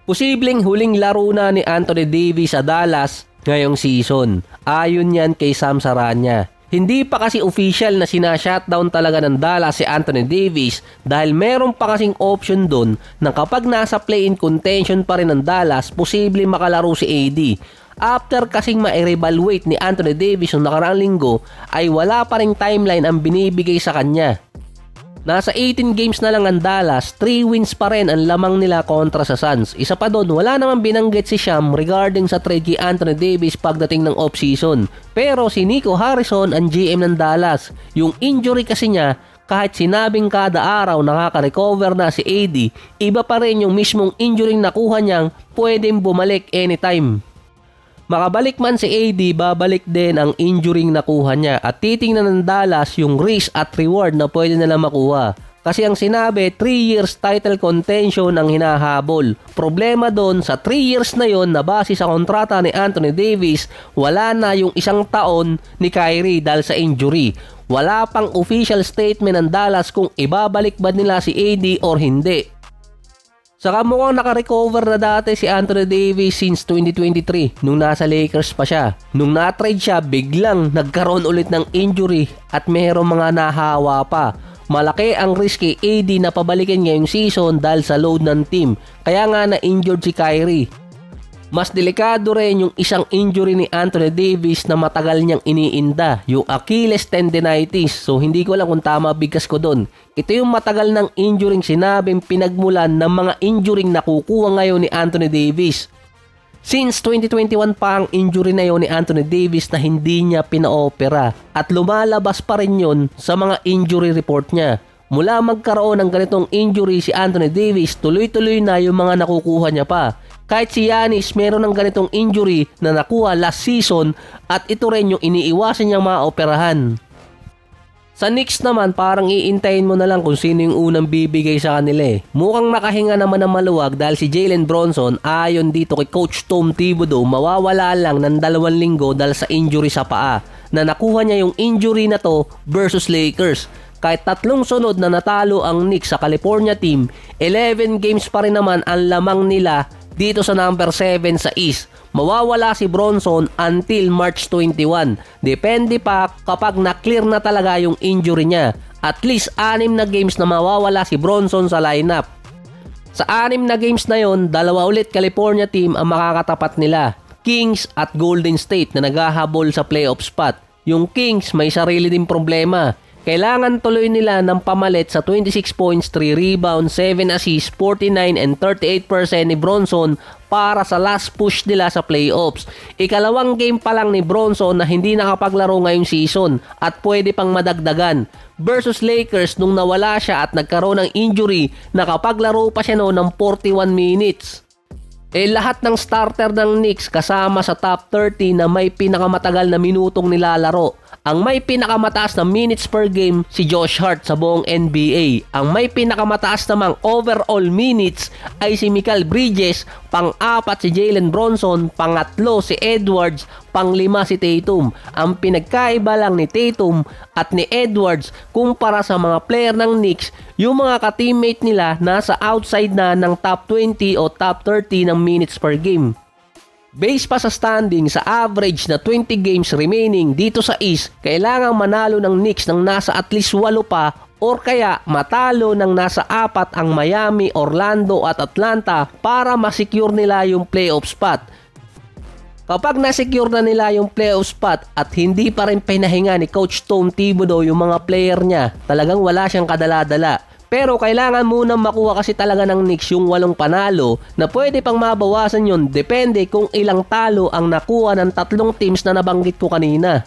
Posibleng huling laro na ni Anthony Davis sa Dallas ngayong season. Ayon yan kay Sam Saranya. Hindi pa kasi official na sina-shutdown talaga ng Dallas si Anthony Davis dahil meron pa kasing option doon na kapag nasa play-in contention pa rin ng Dallas, posibleng makalaro si AD. After kasing ma-evaluate ni Anthony Davis noong nakaraang linggo ay wala pa ring timeline ang binibigay sa kanya. Nasa 18 games na lang ang Dallas, 3 wins pa rin ang lamang nila kontra sa Suns. Isa pa doon, wala namang binanggit si Sham regarding sa trade kay Anthony Davis pagdating ng off-season. Pero si Nico Harrison ang GM ng Dallas. Yung injury kasi niya, kahit sinabing kada araw nakaka-recover na si AD, iba pa rin yung mismong injury nakuha niyang pwedeng bumalik anytime. Makabalik man si AD, babalik din ang injuring nakuha niya at titingnan ng Dallas yung risk at reward na pwede nila makuha. Kasi ang sinabi, 3 years title contention ang hinahabol. Problema doon, sa 3 years na yon na base sa kontrata ni Anthony Davis, wala na yung 1 taon ni Kyrie dahil sa injury. Wala pang official statement ng Dallas kung ibabalik ba nila si AD or hindi. Saka mukhang naka-recover na dati si Anthony Davis since 2023 nung nasa Lakers pa siya. Nung na-trade siya, biglang nagkaroon ulit ng injury at mayroong mga nahawa pa. Malaki ang risk kay AD na pabalikin ngayong season dahil sa load ng team. Kaya nga na-injured si Kyrie. Mas delikado rin yung isang injury ni Anthony Davis na matagal niyang iniinda, yung Achilles tendinitis. So hindi ko lang kung tama bigkas ko doon. Ito yung matagal ng injuring sinabing pinagmulan ng mga injuring nakukuha ngayon ni Anthony Davis. Since 2021 pa ang injury na yon ni Anthony Davis na hindi niya pinaopera at lumalabas pa rin yon sa mga injury report niya. Mula magkaroon ng ganitong injury si Anthony Davis, tuloy-tuloy na yung mga nakukuha niya pa. Kahit si Giannis meron ng ganitong injury na nakuha last season at ito rin yung iniiwasan niyang maoperahan. Sa Knicks naman parang iintayin mo na lang kung sino yung unang bibigay sa kanila. Mukhang nakahinga naman ng maluwag dahil si Jalen Bronson ayon dito kay Coach Tom Thibodeau mawawala lang ng 2 linggo dahil sa injury sa paa na nakuha niya yung injury na to versus Lakers. Kahit 3 sunod na natalo ang Knicks sa California team, 11 games pa rin naman ang lamang nila dito sa number 7 sa East. Mawawala si Bronson until March 21. Depende pa kapag na-clear na talaga yung injury niya. At least 6 na games na mawawala si Bronson sa lineup. Sa 6 na games na yon, 2 ulit California team ang makakatapat nila. Kings at Golden State na naghahabol sa playoff spot. Yung Kings may sarili din problema. Kailangan tuloy nila ng pamalit sa 26 points, 3 rebounds, 7 assists, 49 and 38% ni Bronson para sa last push nila sa playoffs. Ikalawang game pa lang ni Bronson na hindi nakapaglaro ngayong season at pwede pang madagdagan. Versus Lakers nung nawala siya at nagkaroon ng injury, nakapaglaro pa siya noon ng 41 minutes. Lahat ng starter ng Knicks kasama sa top 30 na may pinakamatagal na minutong nilalaro. Ang may pinakamataas na minutes per game si Josh Hart sa buong NBA. Ang may pinakamataas namang overall minutes ay si Mikal Bridges, pang-4 si Jalen Bronson, pang-3 si Edwards, pang-5 si Tatum. Ang pinagkaiba lang ni Tatum at ni Edwards kumpara sa mga player ng Knicks, yung mga ka-teammate nila nasa outside na ng top 20 o top 30 ng minutes per game. Base pa sa standing sa average na 20 games remaining dito sa East, kailangang manalo ng Knicks ng nasa at least 8 pa or kaya matalo ng nasa 4 ang Miami, Orlando at Atlanta para masecure nila yung playoff spot. Kapag nasecure na nila yung playoff spot at hindi pa rin pinahinga ni Coach Tom Thibodeau yung mga player niya, talagang wala siyang kadala-dala. Pero kailangan munang makuha kasi talaga ng Knicks yung 8 panalo na pwede pang mabawasan yun depende kung ilang talo ang nakuha ng 3 teams na nabanggit ko kanina.